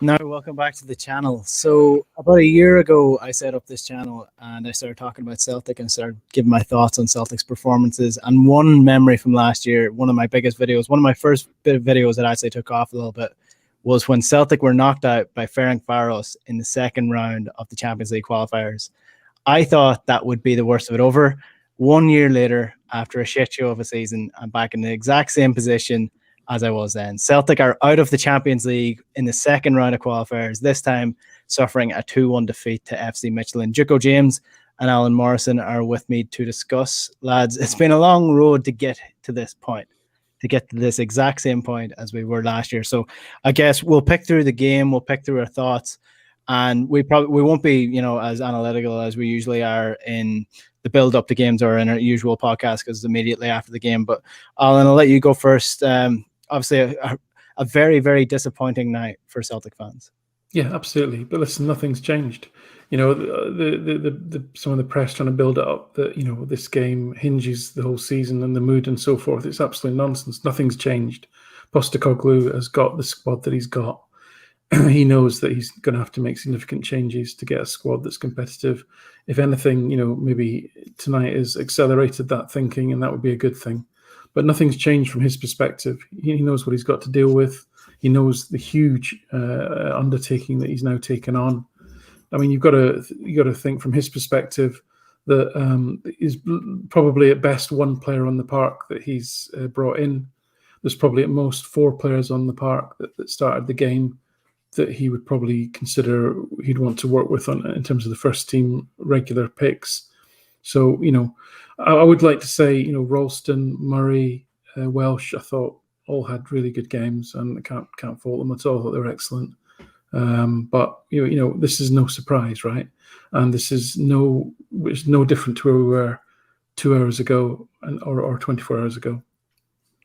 Now, welcome back to the channel. So, about a year ago, I set up this channel and I started talking about Celtic and started giving my thoughts on Celtic's performances. And one memory from last year, one of my biggest videos, one of my first bit of videos that actually took off a little bit, was when Celtic were knocked out by Ferencváros in the second round of the Champions League qualifiers. I thought that would be the worst of it over. 1 year later, after a shit show of a season, I'm back in the exact same position as I was then. Celtic are out of the Champions League in the second round of qualifiers, this time suffering a 2-1 defeat to FC Midtjylland. Juco James and Alan Morrison are with me to discuss. Lads, it's been a long road to get to this point, to get to this exact same point as we were last year. So I guess we'll pick through the game, we'll pick through our thoughts, and we won't be, as analytical as we usually are in the build up to games or in our usual podcast, because it's immediately after the game. But Alan, I'll let you go first. Obviously, a very, very disappointing night for Celtic fans. Yeah, absolutely. But listen, nothing's changed. The some of the press trying to build it up that this game hinges the whole season and the mood and so forth. It's absolute nonsense. Nothing's changed. Postecoglou has got the squad that he's got. He knows that he's going to have to make significant changes to get a squad that's competitive. If anything, maybe tonight has accelerated that thinking, and that would be a good thing. But nothing's changed from his perspective. He knows what he's got to deal with. He knows the huge undertaking that he's now taken on. I mean, you got to think from his perspective that is probably at best one player on the park that he's brought in. There's probably at most 4 players on the park that started the game that he would probably consider he'd want to work with in terms of the first team regular picks. So, I would like to say, Ralston, Murray, Welsh, I thought all had really good games, and I can't fault them at all. I thought they were excellent. But this is no surprise, right? And it's no different to where we were 2 hours ago or 24 hours ago.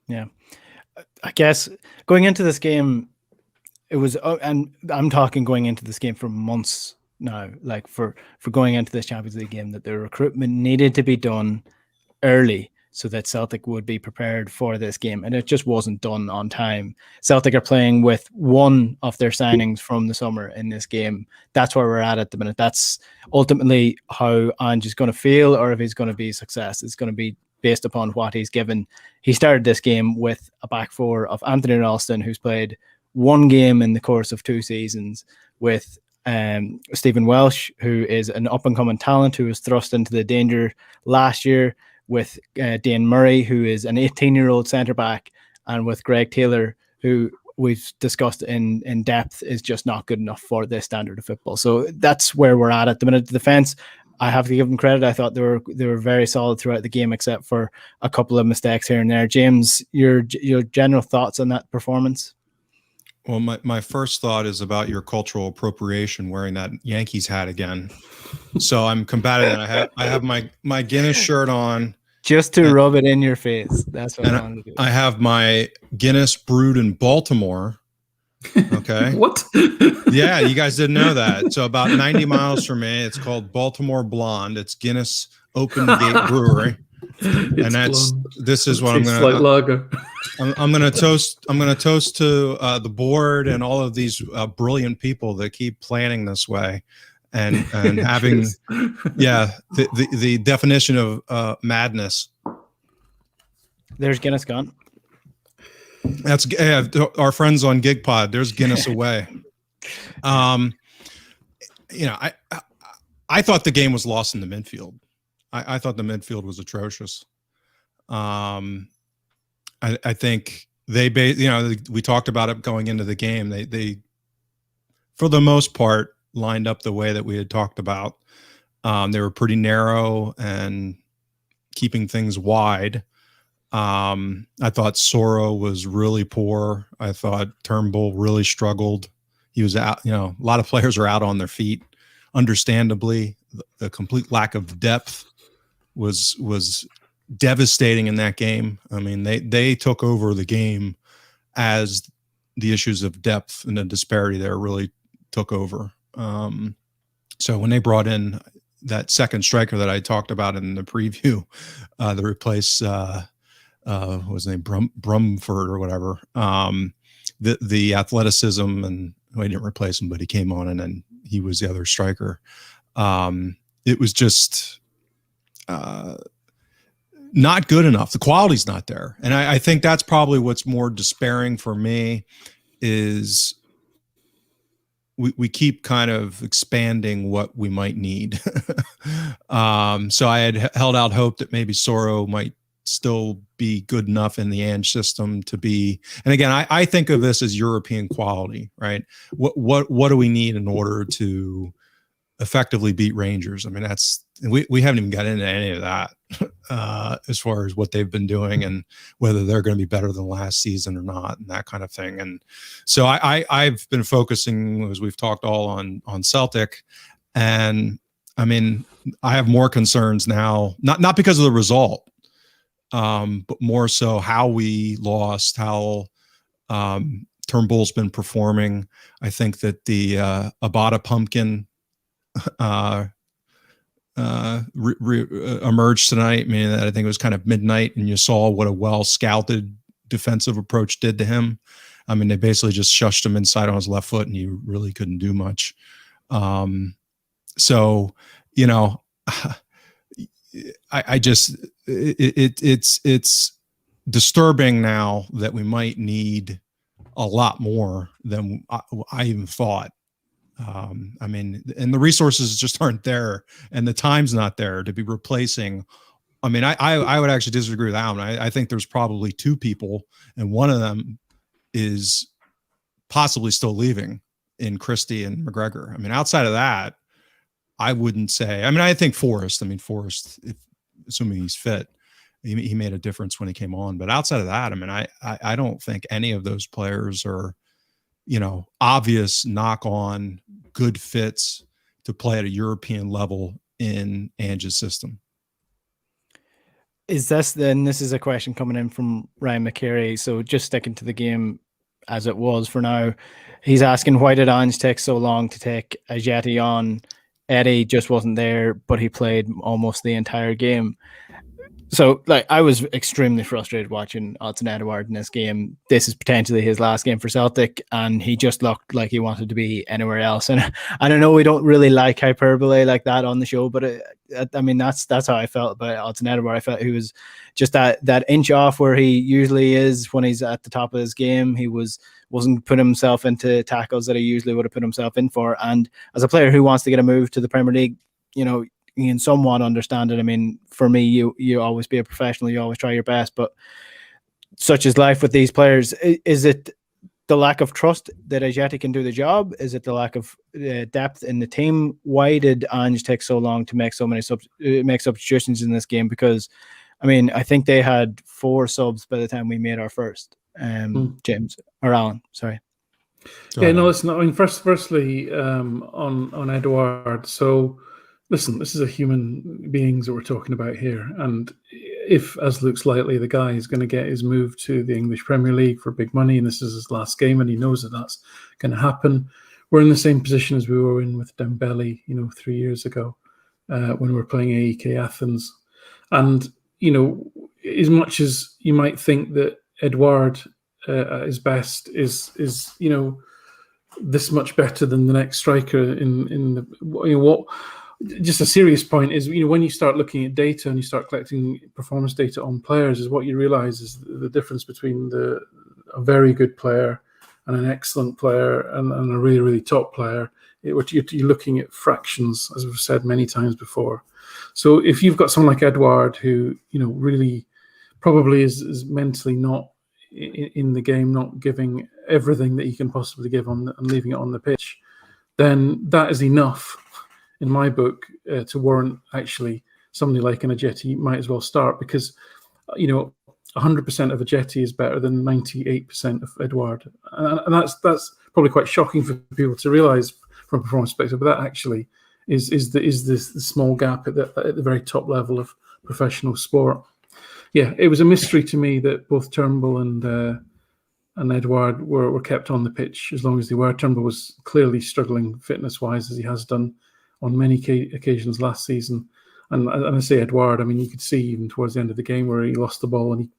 Yeah, I guess going into this game, it was, and I'm talking going into this game for months now, like for going into this Champions League game, that the recruitment needed to be done early so that Celtic would be prepared for this game, and it just wasn't done on time. Celtic are playing with one of their signings from the summer in this game. That's where we're at the minute. That's ultimately how Ange is going to feel, or if he's going to be a success. It's going to be based upon what he's given. He started this game with a back four of Anthony Ralston, who's played one game in the course of 2 seasons, with Stephen Welsh, who is an up-and-coming talent who was thrust into the danger last year, with Dane Murray, who is an 18-year-old centre-back, and with Greg Taylor, who we've discussed in depth is just not good enough for this standard of football. So that's where we're at the minute. The defence, I have to give them credit. I thought they were very solid throughout the game, except for a couple of mistakes here and there. James, your general thoughts on that performance? Well, my first thought is about your cultural appropriation, wearing that Yankees hat again. So I'm combating that. I have my Guinness shirt on. Just to rub it in your face. That's what I wanted to do. I have my Guinness brewed in Baltimore. Okay. What? Yeah, you guys didn't know that. So about 90 miles from me, it's called Baltimore Blonde. It's Guinness Open Gate Brewery. This is what I'm going to like lager. I'm going to toast. I'm going to toast to the board and all of these brilliant people that keep planning this way, and having, the definition of madness. There's Guinness gone. That's our friends on GigPod. There's Guinness away. I thought the game was lost in the midfield. I thought the midfield was atrocious. I think we talked about it going into the game. They for the most part lined up the way that we had talked about. They were pretty narrow and keeping things wide. I thought Soro was really poor. I thought Turnbull really struggled. He was out, a lot of players are out on their feet. Understandably, the complete lack of depth was devastating in that game. I mean, they took over the game as the issues of depth and the disparity there really took over. So when they brought in that second striker that I talked about in the preview, to replace what was his name, Brumford or whatever, the athleticism and well, he didn't replace him, but he came on and then he was the other striker. It was just not good enough. The quality's not there. And I think that's probably what's more despairing for me is we keep kind of expanding what we might need. So I had held out hope that maybe Soro might still be good enough in the Ange system to be, and again, I think of this as European quality, right? What do we need in order to effectively beat Rangers? I mean, we haven't even got into any of that as far as what they've been doing and whether they're going to be better than last season or not, and that kind of thing. And so I've been focusing, as we've talked, all on Celtic, and I mean, I have more concerns now, not because of the result, but more so how we lost, how Turnbull's been performing. I think that the Abada pumpkin emerged tonight. I mean, I think it was kind of midnight, and you saw what a well-scouted defensive approach did to him. I mean, they basically just shushed him inside on his left foot, and he really couldn't do much. So, you know, I just it's disturbing now that we might need a lot more than I even thought. I mean, and the resources just aren't there, and the time's not there to be replacing. I mean, I would actually disagree with Alan. I think there's probably two people, and one of them is possibly still leaving in Christie and McGregor. I mean, outside of that, I wouldn't say. I mean, I think Forrest, assuming he's fit, he made a difference when he came on. But outside of that, I mean, I don't think any of those players are, you know, obvious knock-on good fits to play at a European level in Ange's system. Is this then? This is a question coming in from Ryan McCary. So just sticking to the game as it was for now, he's asking, why did Ange take so long to take Ajeti on? Eddie just wasn't there, but he played almost the entire game. So, like, I was extremely frustrated watching Edouard in this game. This is potentially his last game for Celtic, and he just looked like he wanted to be anywhere else. And I don't know, we don't really like hyperbole like that on the show, but I mean, that's how I felt about Edouard. I felt he was just that inch off where he usually is when he's at the top of his game. He wasn't putting himself into tackles that he usually would have put himself in for. And as a player who wants to get a move to the Premier League, you know, you can somewhat understand it. I mean, for me, you always be a professional, you always try your best, but such is life with these players. Is it the lack of trust that Ajeti can do the job? Is it the lack of depth in the team? Why did Ange take so long to make so many substitutions in this game? Because, I mean, I think they had 4 subs by the time we made our first. James or Alan, sorry. Yeah, no, listen. I mean, firstly, on Edouard. So, listen, this is a human beings that we're talking about here, and if, as looks likely, the guy is going to get his move to the English Premier League for big money, and this is his last game, and he knows that that's going to happen, we're in the same position as we were in with Dembele, 3 years ago, when we were playing AEK Athens, and as much as you might think that Edouard at his best is this much better than the next striker in the what. Just a serious point is, when you start looking at data and you start collecting performance data on players, is what you realize is the difference between a very good player and an excellent player and a really, really top player. You're looking at fractions, as we've said many times before. So if you've got someone like Edouard who, really probably is mentally not in the game, not giving everything that he can possibly give and leaving it on the pitch, then that is enough, in my book, to warrant actually somebody like an Ajeti might as well start, because 100% of Ajeti is better than 98% of Edouard, and that's probably quite shocking for people to realise from a performance perspective. But that actually is this small gap at the very top level of professional sport. Yeah, it was a mystery to me that both Turnbull and Edouard were kept on the pitch as long as they were. Turnbull was clearly struggling fitness-wise, as he has done on many occasions last season. And I say Edouard, I mean, you could see even towards the end of the game where he lost the ball and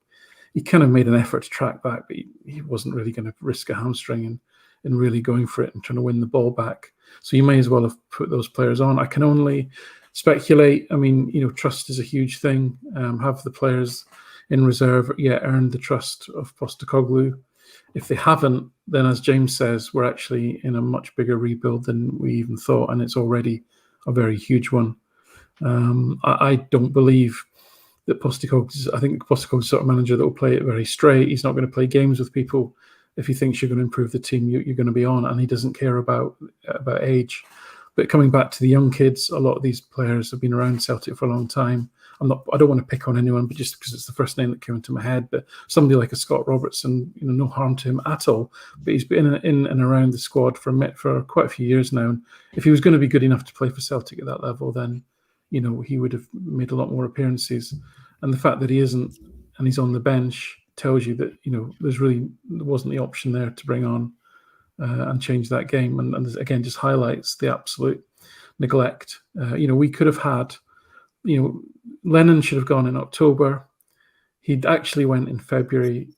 he kind of made an effort to track back, but he wasn't really going to risk a hamstring. in really going for it and trying to win the ball back. So you may as well have put those players on. I can only speculate. I mean, trust is a huge thing. Have the players in reserve earned the trust of Postecoglou? If they haven't, then as James says, we're actually in a much bigger rebuild than we even thought, and it's already a very huge one. I don't believe that Postecoglou's, I think Postecoglou's sort of manager that will play it very straight. He's not going to play games with people. If he thinks you're going to improve the team, you're going to be on, and he doesn't care about age. But coming back to the young kids, a lot of these players have been around Celtic for a long time. I don't want to pick on anyone, but just because it's the first name that came into my head. But somebody like a Scott Robertson, no harm to him at all. But he's been in and around the squad for quite a few years now. And if he was going to be good enough to play for Celtic at that level, then he would have made a lot more appearances. And the fact that he isn't, and he's on the bench, tells you that there wasn't the option there to bring on and change that game. And again, just highlights the absolute neglect. We could have had. Lennon should have gone in October. He'd actually went in February.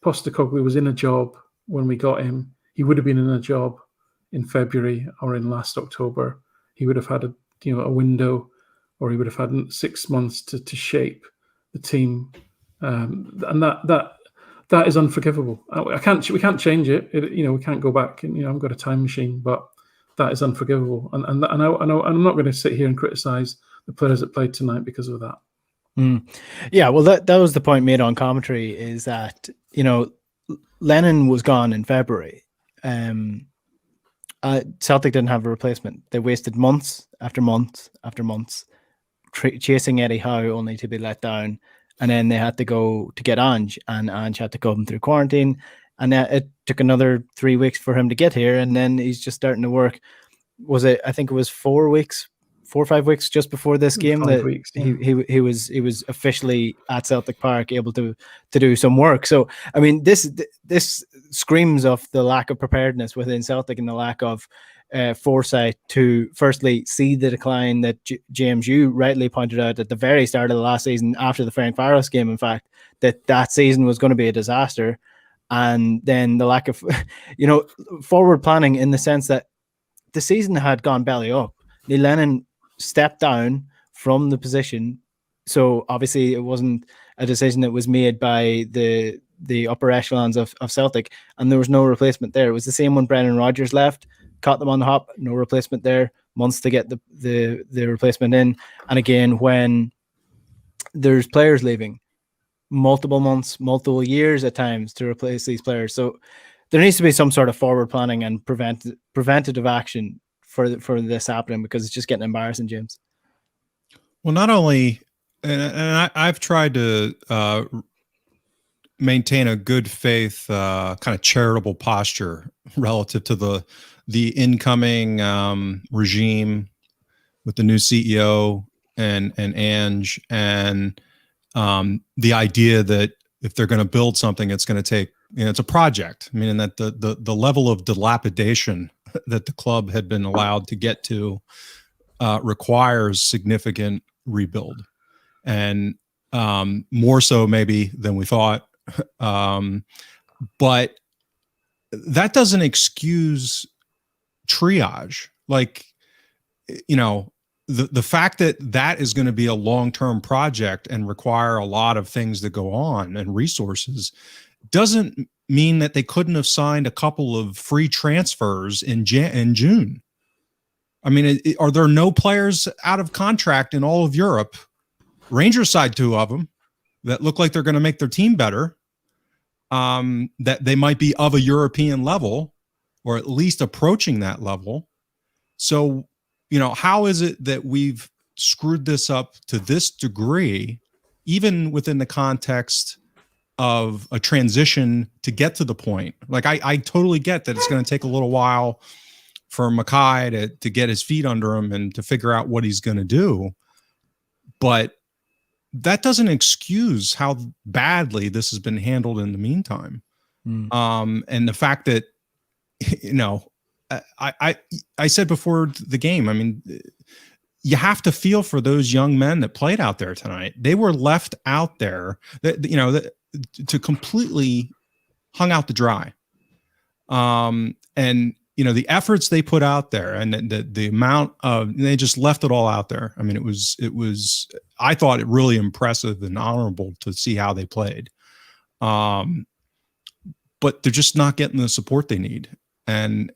Postecoglou was in a job when we got him. He would have been in a job in February or in last October. He would have had a window, or he would have had 6 months to shape the team, and that is unforgivable. We can't change it. We can't go back. And I've got a time machine, but that is unforgivable. And I'm not going to sit here and criticize the players that played tonight because of that. Yeah, well, that was the point made on commentary, is that Lennon was gone in February. Celtic didn't have a replacement. They wasted months after months after months chasing Eddie Howe, only to be let down. And then they had to go to get Ange, and Ange had to come through quarantine. And it took another 3 weeks for him to get here. And then he's just starting to work. I think it was 4 or 5 weeks just before this game that weeks, yeah. he was officially at Celtic Park, able to do some work. So I mean, this screams of the lack of preparedness within Celtic and the lack of foresight to firstly see the decline that James, you rightly pointed out at the very start of the last season, after the Ferencváros game, in fact, that season was going to be a disaster. And then the lack of forward planning, in the sense that the season had gone belly up. Neil Lennon stepped down from the position, so obviously it wasn't a decision that was made by the upper echelons of Celtic, and there was no replacement there. It was the same when Brendan Rodgers left, caught them on the hop, no replacement there, months to get the replacement in. And again, when there's players leaving, multiple months, multiple years at times to replace these players. So there needs to be some sort of forward planning and preventative action for this happening, because it's just getting embarrassing, James. Well, not only, and I've tried to maintain a good faith, kind of charitable posture relative to the incoming regime with the new CEO and Ange, and the idea that if they're going to build something, it's going to take, it's a project. I mean, that the level of dilapidation that the club had been allowed to get to requires significant rebuild, and more so maybe than we thought. But that doesn't excuse triage. Like, the fact that is going to be a long-term project and require a lot of things that go on and resources doesn't mean that they couldn't have signed a couple of free transfers in June. I mean, are there no players out of contract in all of Europe? Rangers side 2 of them that look like they're going to make their team better, that they might be of a European level, or at least approaching that level. So, how is it that we've screwed this up to this degree, even within the context of a transition to get to the point? Like, I totally get that it's going to take a little while for Mackay to get his feet under him and to figure out what he's going to do. But that doesn't excuse how badly this has been handled in the meantime. And the fact that, I said before the game, I mean, you have to feel for those young men that played out there tonight. They were left out there to completely hung out to dry. And the efforts they put out there, and the amount of, they just left it all out there. I mean, it was I thought it really impressive and honorable to see how they played. But they're just not getting the support they need. And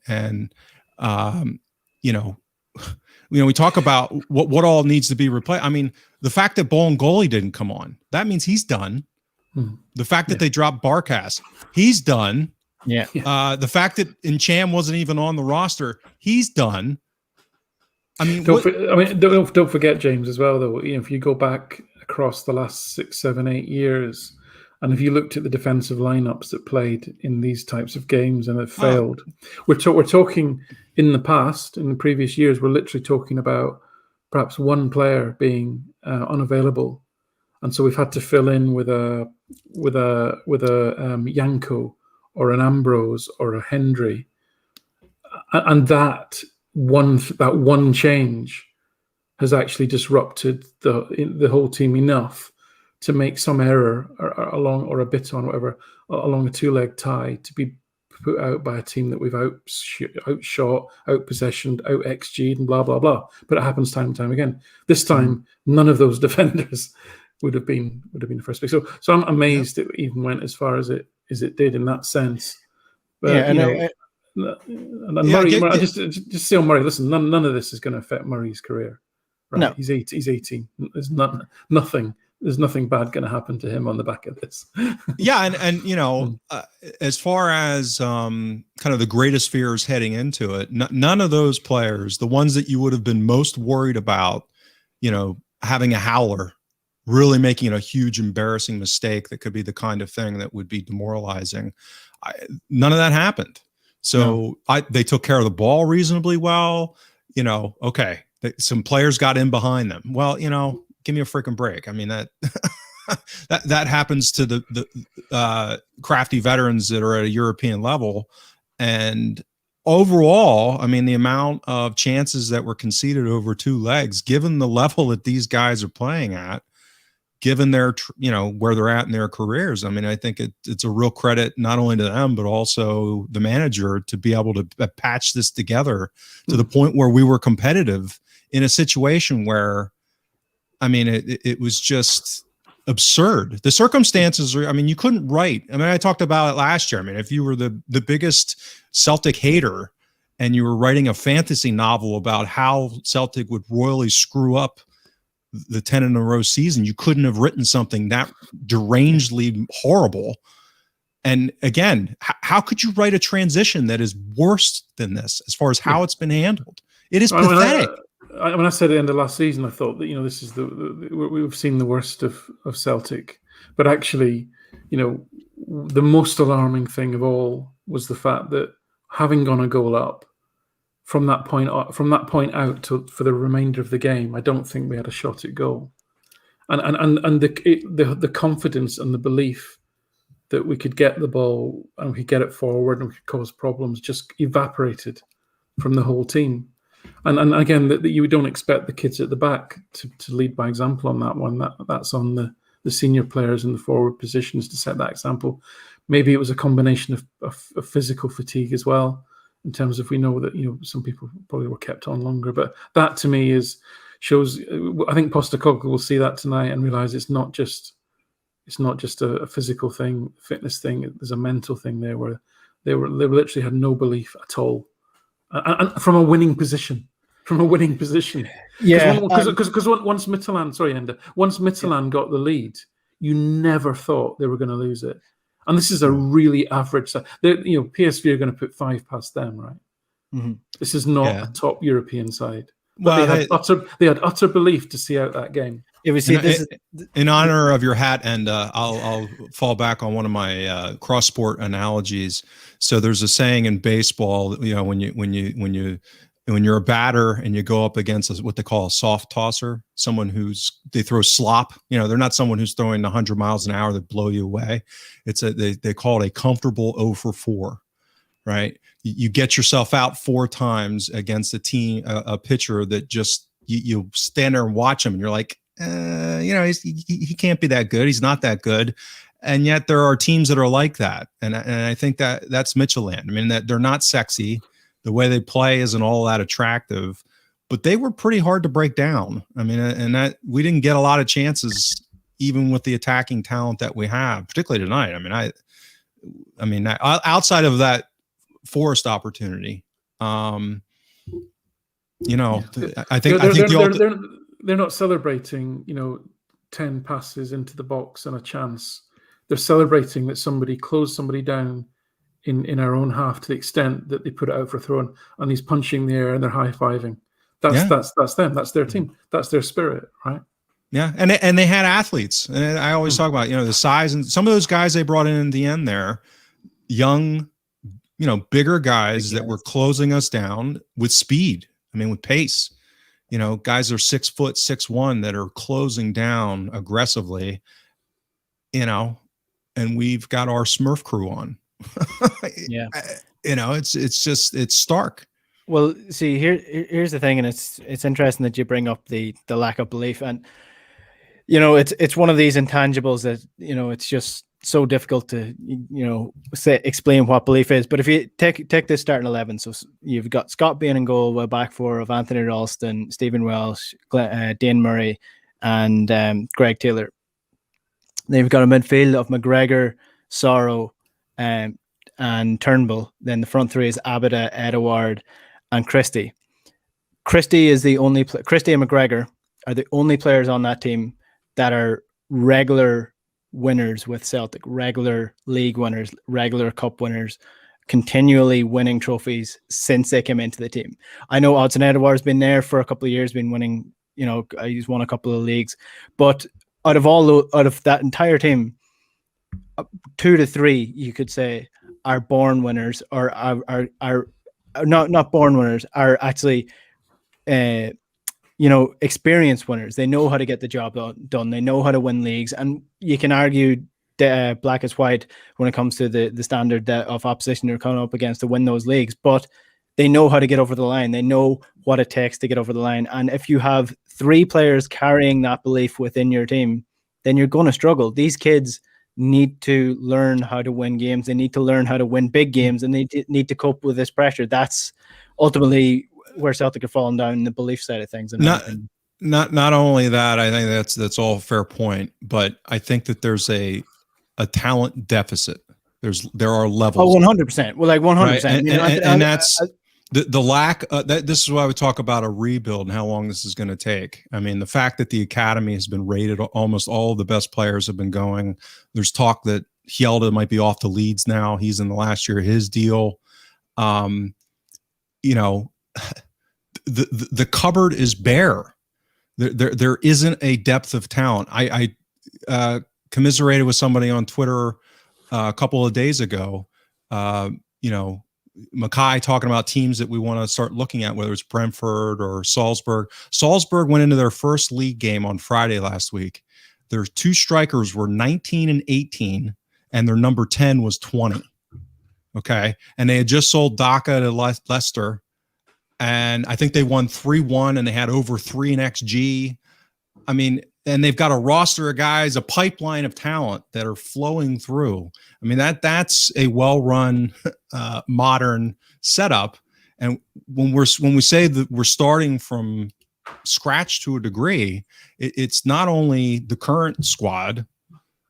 we talk about what all needs to be replaced. I mean, the fact that Bolingoli didn't come on, that means he's done. The fact that they dropped Barkas, he's done. Yeah. The fact that Encham wasn't even on the roster, he's done. I mean, don't forget, James, as well, though. If you go back across the last 6, 7, 8 years, and if you looked at the defensive lineups that played in these types of games and have failed, we're talking in the past, in the previous years, we're literally talking about perhaps one player being unavailable, and so we've had to fill in with a Janko or an Ambrose or a Hendry, and that one change has actually disrupted the whole team enough to make some error along, or a bit on whatever, along a two-leg tie, to be put out by a team that we've outshot, outpossessioned, out-XG'd, and blah, blah, blah. But it happens time and time again. This time, none of those defenders would have been the first pick. So I'm amazed it even went as far as it did in that sense. But, Murray, just say on Murray, listen, none of this is going to affect Murray's career. Right? No. He's 18. There's nothing bad going to happen to him on the back of this. Yeah, and as far as kind of the greatest fears heading into it, none of those players, the ones that you would have been most worried about, having a howler, really making a huge embarrassing mistake that could be the kind of thing that would be demoralizing, none of that happened. So they took care of the ball reasonably well. Okay, some players got in behind them. Well, give me a freaking break. I mean, that happens to the crafty veterans that are at a European level. And overall, I mean, the amount of chances that were conceded over two legs, given the level that these guys are playing at, given their, where they're at in their careers. I mean, I think it's a real credit not only to them, but also the manager to be able to patch this together to the point where we were competitive in a situation where, I mean, it was just absurd. The circumstances are, I mean, you couldn't write. I mean, I talked about it last year. I mean, if you were the biggest Celtic hater and you were writing a fantasy novel about how Celtic would royally screw up the 10 in a row season, you couldn't have written something that derangedly horrible. And again, how could you write a transition that is worse than this as far as how it's been handled? It is pathetic. When I said at the end of last season, I thought that, this is we've seen the worst of Celtic. But actually, the most alarming thing of all was the fact that having gone a goal up, from that point out for the remainder of the game, I don't think we had a shot at goal, and the confidence and the belief that we could get the ball and we could get it forward and we could cause problems just evaporated from the whole team. And again, that you don't expect the kids at the back to lead by example on that one. That's on the senior players in the forward positions to set that example. Maybe it was a combination of physical fatigue as well, in terms of, we know that some people probably were kept on longer, but that to me shows. I think Postecoglou will see that tonight and realize it's not just a physical thing, fitness thing. There's a mental thing there where they literally had no belief at all, and from a winning position. Yeah, because once Midtjylland, Enda, once Midtjylland got the lead, you never thought they were going to lose it. And this is a really average side. PSV are going to put 5 past them, right? Mm-hmm. This is not a top European side. But they had utter belief to see out that game. Yeah, we see in honor of your hat, and I'll fall back on one of my cross-sport analogies. So there's a saying in baseball, when you're a batter and you go up against what they call a soft tosser, someone they throw slop. They're not someone who's throwing 100 miles an hour that blow you away. They call it a comfortable 0 for 4, right? You get yourself out 4 times against a pitcher that just you stand there and watch him and you're like, he can't be that good. He's not that good. And yet there are teams that are like that. And I think that's Midtjylland. I mean, that they're not sexy. The way they play isn't all that attractive, but they were pretty hard to break down. I mean, and that we didn't get a lot of chances, even with the attacking talent that we have, particularly tonight. I mean, outside of that Forest opportunity, you know, I think they're not celebrating, 10 passes into the box and a chance. They're celebrating that somebody closed somebody down in our own half to the extent that they put it out for a throw, and he's punching the air and they're high-fiving. That's them. That's their team. That's their spirit, right? Yeah, and they had athletes. And I always talk about, the size, and some of those guys they brought in the end there, young, bigger guys that were closing us down with speed. I mean, with pace. Guys are 6 foot, 6'1" that are closing down aggressively, and we've got our Smurf crew on. Yeah. It's stark. Well, see, here's the thing, and it's interesting that you bring up the lack of belief, and it's one of these intangibles that it's just so difficult to explain what belief is. But if you take this starting 11, so you've got Scott Bain in goal, a back four of Anthony Ralston, Stephen Welsh, Dane Murray, and Greg Taylor. Then you've got a midfield of McGregor, Sorrow, and Turnbull. Then the front three is Abida, Edouard, and Christie. Christie and McGregor are the only players on that team that are regular winners with Celtic, regular league winners, regular cup winners, continually winning trophies since they came into the team. I know Odsonne Edouard's been there for a couple of years, been winning, he's won a couple of leagues, but out of that entire team, 2 to 3, you could say, are born winners, or are not born winners, are actually experienced winners. They know how to get the job done. They know how to win leagues. And you can argue black as white when it comes to the standard of opposition they're coming up against to win those leagues. But they know how to get over the line. They know what it takes to get over the line. And if you have 3 players carrying that belief within your team, then you're going to struggle. These kids need to learn how to win games. They need to learn how to win big games, and they need to cope with this pressure. That's ultimately where Celtic are falling down in the belief side of things. Not only that, I think that's all a fair point, but I think that there's a talent deficit. There are levels. Oh, 100%. Well, like 100%. Right? And that's the lack. This is why we talk about a rebuild and how long this is going to take. I mean, the fact that the academy has been rated, almost all of the best players have been going. There's talk that Hjelde might be off to Leeds now. He's in the last year of his deal. The cupboard is bare. There isn't a depth of talent. I commiserated with somebody on Twitter a couple of days ago. Mackay talking about teams that we want to start looking at, whether it's Brentford or Salzburg. Salzburg went into their first league game on Friday last week. Their 2 strikers were 19 and 18, and their number 10 was 20. Okay. And they had just sold Daka to Leicester. And I think they won 3-1, and they had over 3 in XG. I mean, and they've got a roster of guys, a pipeline of talent that are flowing through. I mean, that's a well-run, modern setup. And when we say that we're starting from scratch to a degree, it's not only the current squad,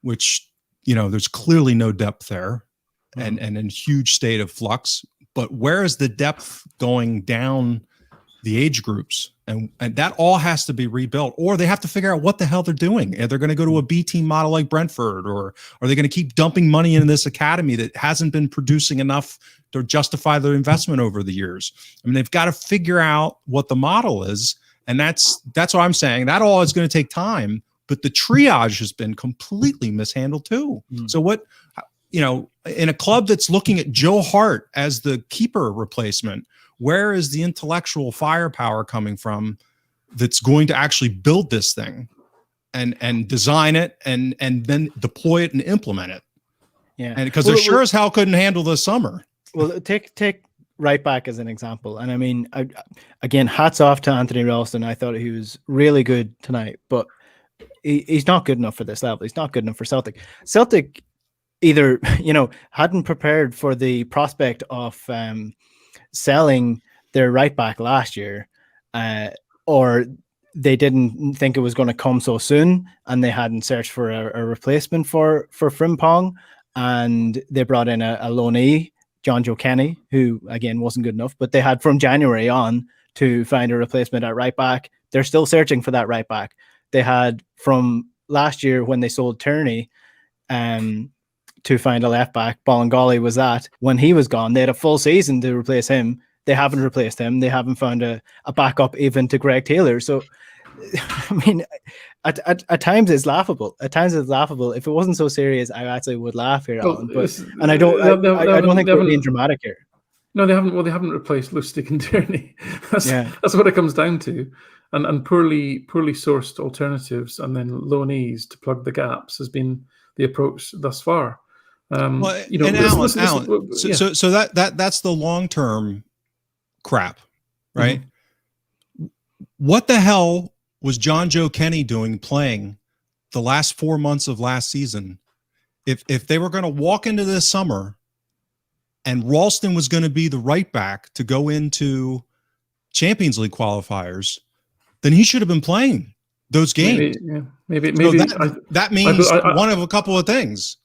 which, there's clearly no depth there, and in huge state of flux. But where is the depth going down the age groups? And that all has to be rebuilt, or they have to figure out what the hell they're doing. Are they going to go to a B team model like Brentford, or are they going to keep dumping money into this academy that hasn't been producing enough to justify their investment over the years? I mean, they've got to figure out what the model is. And that's what I'm saying. That all is going to take time, but the triage has been completely mishandled too. So what, in a club that's looking at Joe Hart as the keeper replacement, where is the intellectual firepower coming from that's going to actually build this thing and design it and then deploy it and implement it? Yeah. And because they sure as hell couldn't handle the summer. Well, take right back as an example. And I mean, again, hats off to Anthony Ralston. I thought he was really good tonight, but he's not good enough for this level. He's not good enough for Celtic. Celtic either, hadn't prepared for the prospect of selling their right back last year, or they didn't think it was going to come so soon, and they hadn't searched for a replacement for Frimpong, and they brought in a loanee, John Joe Kenny, who again wasn't good enough, but they had from January on to find a replacement at right back. They're still searching for that right back. They had from last year when they sold Tierney to find a left back. Bolingoli was that. When he was gone, they had a full season to replace him. They haven't replaced him. They haven't found a backup even to Greg Taylor. So, I mean, at times it's laughable. At times it's laughable. If it wasn't so serious, I actually would laugh here, Alan. I don't think we're being dramatic here. No, they haven't. Well, they haven't replaced Lustig and Tierney. That's what it comes down to. And poorly sourced alternatives and then loanees to plug the gaps has been the approach thus far. Alan, so that's the long term crap, right? Mm-hmm. What the hell was John Joe Kenny doing playing the last 4 months of last season? If they were going to walk into this summer and Ralston was going to be the right back to go into Champions League qualifiers, then he should have been playing those games. Maybe that means one of a couple of things.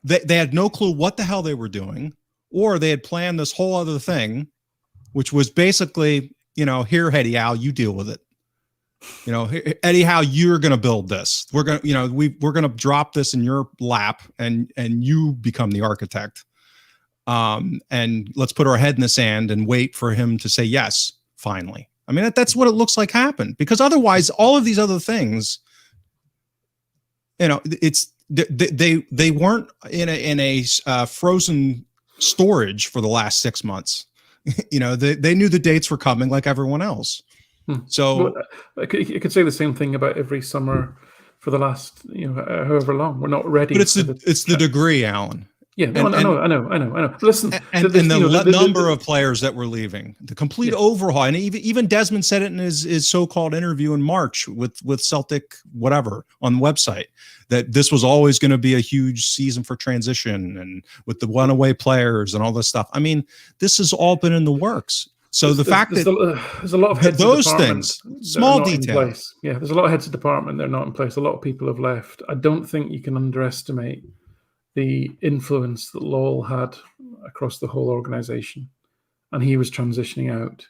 They had no clue what the hell they were doing, or they had planned this whole other thing, which was basically, here, Eddie Howe, you deal with it. Eddie Howe, you're going to build this. We're going to, we're going to drop this in your lap, and you become the architect. And let's put our head in the sand and wait for him to say yes, finally. I mean, that's what it looks like happened, because otherwise all of these other things, it's, they weren't in a frozen storage for the last 6 months. They knew the dates were coming like everyone else. So you could say the same thing about every summer for the last, however long. We're not ready. But it's the degree, Alan. Yeah, no, I know. Listen, the number of players that were leaving, the complete overhaul, and even Desmond said it in his so-called interview in March with Celtic, whatever, on the website, that this was always going to be a huge season for transition, and with the one-away players and all this stuff. I mean, this has all been in the works. So there's a lot of heads those of things, small details. Yeah, there's a lot of heads of department that are not in place. A lot of people have left. I don't think you can underestimate the influence that Lowell had across the whole organization, and he was transitioning out,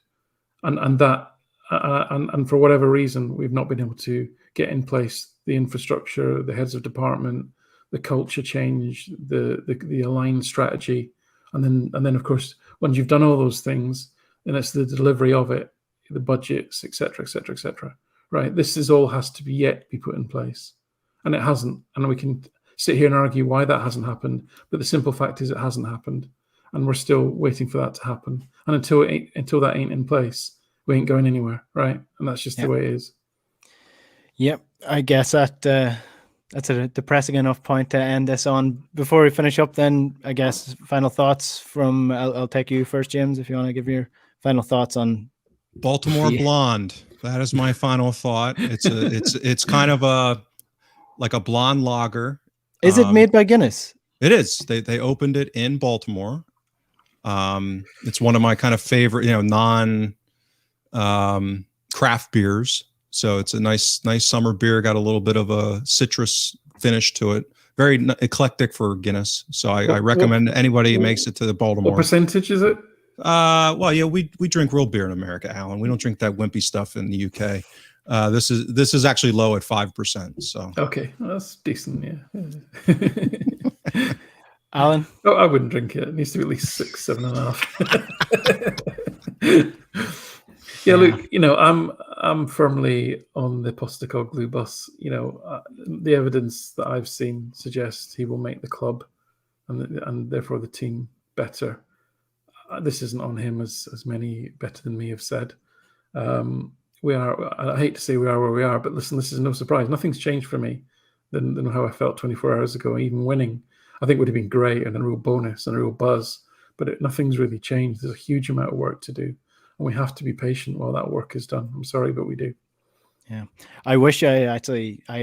and for whatever reason, we've not been able to get in place the infrastructure, the heads of department, the culture change, the aligned strategy, and then of course, once you've done all those things, then it's the delivery of it, the budgets, etc., etc., etc. Right? This all has to be yet be put in place, and it hasn't, and we can sit here and argue why that hasn't happened, but the simple fact is it hasn't happened, and we're still waiting for that to happen. And until that ain't in place, we ain't going anywhere, right? And that's just the way it is. Yep, I guess that's a depressing enough point to end this on. Before we finish up, then I guess final thoughts from. I'll take you first, James, if you want to give your final thoughts on Baltimore Blonde. That is my final thought. It's kind of like a blonde lager. Is it made by Guinness? It is. They opened it in Baltimore. It's one of my kind of favorite, non craft beers. So it's a nice summer beer. Got a little bit of a citrus finish to it. Very eclectic for Guinness. So I recommend anybody who makes it to the Baltimore. What percentage is it? Well, yeah, we drink real beer in America, Alan. We don't drink that wimpy stuff in the UK. This is actually low at 5%. So okay, well, that's decent. Yeah. Alan, I wouldn't drink it. It needs to be at least 6, 7.5. Yeah, look, I'm firmly on the Postecoglou bus. The evidence that I've seen suggests he will make the club and therefore the team better. This isn't on him, as many better than me have said. We are. I hate to say we are where we are, but listen, this is no surprise. Nothing's changed for me than how I felt 24 hours ago. Even winning, I think, would have been great and a real bonus and a real buzz. But nothing's really changed. There's a huge amount of work to do, and we have to be patient while that work is done. I'm sorry, but we do. Yeah, I wish I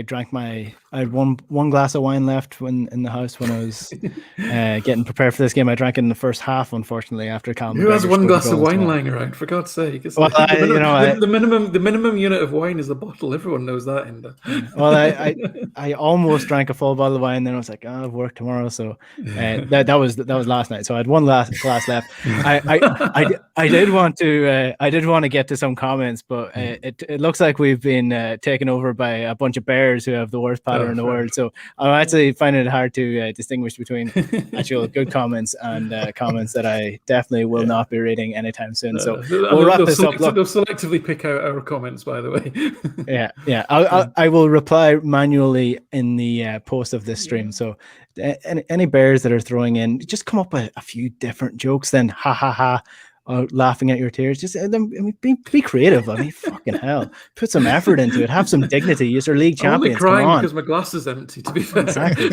drank I had one glass of wine left in the house when I was getting prepared for this game. I drank it in the first half, unfortunately, after Callum. Who has McGregor one scored glass the of goal as wine well. lying around? For God's sake! Well, the minimum unit of wine is a bottle. Everyone knows that, Enda. Well, I almost drank a full bottle of wine, then I was like, oh, I have work tomorrow, so that was last night. So I had one glass left. I did want to get to some comments, but it looks like we've been taken over by a bunch of bears who have the worst patter in the world. So I'm actually finding it hard to distinguish between actual good comments and comments that I definitely will not be reading anytime soon. So we'll wrap this up. They'll selectively pick out our comments, by the way. Yeah. I will reply manually in the post of this stream. So any bears that are throwing in, just come up with a few different jokes. Then ha ha ha. Laughing at your tears, just be creative. I mean, fucking hell, put some effort into it. Have some dignity. You're league champions. I'm only crying because my glass is empty. To be fair, exactly.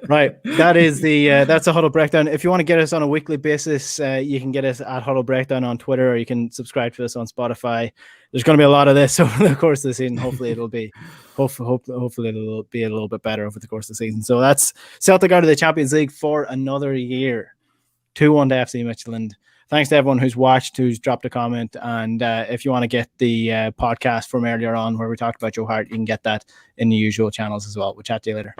Right. That's a Huddle Breakdown. If you want to get us on a weekly basis, you can get us at Huddle Breakdown on Twitter, or you can subscribe to us on Spotify. There's going to be a lot of this over the course of the season. Hopefully, it'll be a little bit better over the course of the season. So that's Celtic out of the Champions League for another year. 2-1 to FC Midtjylland. Thanks to everyone who's watched, who's dropped a comment. And if you want to get the podcast from earlier on where we talked about Joe Hart, you can get that in the usual channels as well. We'll chat to you later.